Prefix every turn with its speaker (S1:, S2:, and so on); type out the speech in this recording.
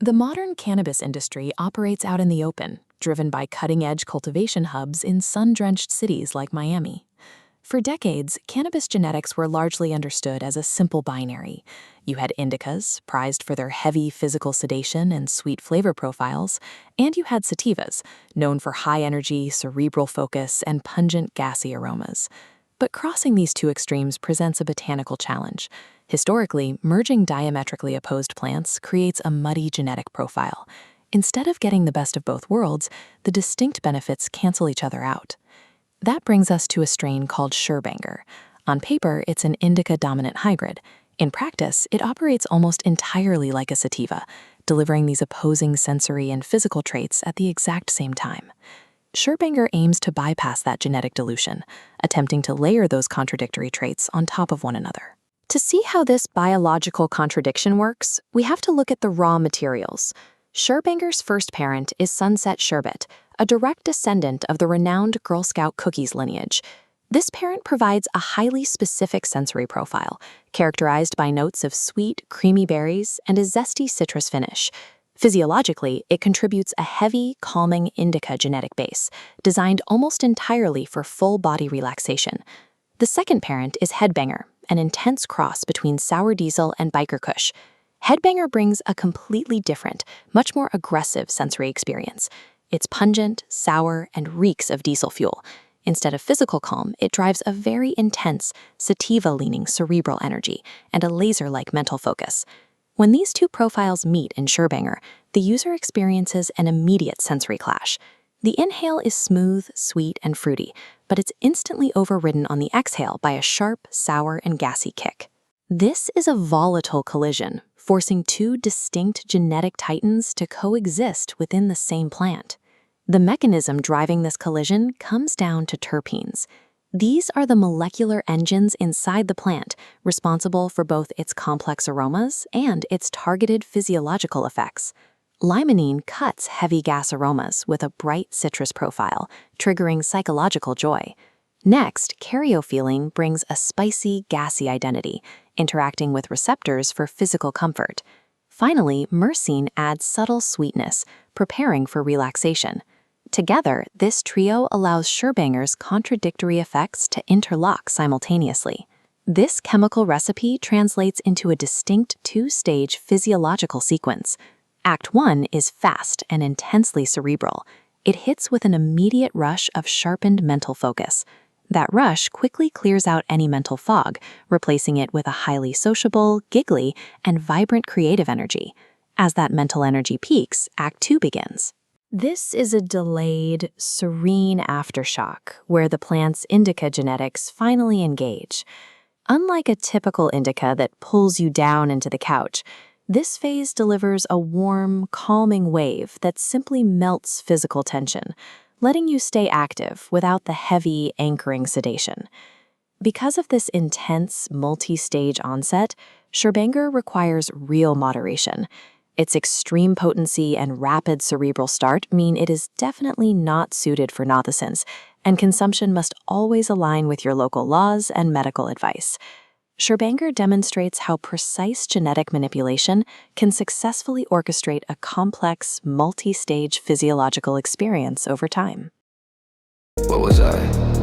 S1: The modern cannabis industry operates out in the open, driven by cutting-edge cultivation hubs in sun-drenched cities like Miami. For decades, cannabis genetics were largely understood as a simple binary. You had indicas, prized for their heavy physical sedation and sweet flavor profiles, and you had sativas, known for high-energy, cerebral focus, and pungent, gassy aromas. But crossing these two extremes presents a botanical challenge. Historically, merging diametrically opposed plants creates a muddy genetic profile. Instead of getting the best of both worlds, the distinct benefits cancel each other out. That brings us to a strain called Sherbanger. On paper, it's an indica-dominant hybrid. In practice, it operates almost entirely like a sativa, delivering these opposing sensory and physical traits at the exact same time. Sherbanger aims to bypass that genetic dilution, attempting to layer those contradictory traits on top of one another. To see how this biological contradiction works, we have to look at the raw materials. Sherbanger's first parent is Sunset Sherbet, a direct descendant of the renowned Girl Scout cookies lineage. This parent provides a highly specific sensory profile, characterized by notes of sweet, creamy berries and a zesty citrus finish. Physiologically, it contributes a heavy, calming indica genetic base, designed almost entirely for full-body relaxation. The second parent is Headbanger, an intense cross between sour diesel and biker kush. Headbanger brings a completely different, much more aggressive sensory experience. It's pungent, sour, and reeks of diesel fuel. Instead of physical calm, it drives a very intense, sativa-leaning cerebral energy and a laser-like mental focus. When these two profiles meet in Sherbanger, the user experiences an immediate sensory clash. The inhale is smooth, sweet, and fruity, but it's instantly overridden on the exhale by a sharp, sour, and gassy kick. This is a volatile collision, forcing two distinct genetic titans to coexist within the same plant. The mechanism driving this collision comes down to terpenes. These are the molecular engines inside the plant, responsible for both its complex aromas and its targeted physiological effects. Limonene cuts heavy gas aromas with a bright citrus profile, triggering psychological joy. Next, caryophyllene brings a spicy, gassy identity, interacting with receptors for physical comfort. Finally, myrcene adds subtle sweetness, preparing for relaxation. Together, this trio allows Sherbanger's contradictory effects to interlock simultaneously. This chemical recipe translates into a distinct two-stage physiological sequence. Act 1 is fast and intensely cerebral. It hits with an immediate rush of sharpened mental focus. That rush quickly clears out any mental fog, replacing it with a highly sociable, giggly, and vibrant creative energy. As that mental energy peaks, Act 2 begins. This is a delayed, serene aftershock where the plant's indica genetics finally engage. Unlike a typical indica that pulls you down into the couch, this phase delivers a warm, calming wave that simply melts physical tension, letting you stay active without the heavy, anchoring sedation. Because of this intense, multi-stage onset, Sherbanger requires real moderation. Its extreme potency and rapid cerebral start mean it is definitely not suited for novices, and consumption must always align with your local laws and medical advice. Sherbanger demonstrates how precise genetic manipulation can successfully orchestrate a complex, multi-stage physiological experience over time.
S2: What was I?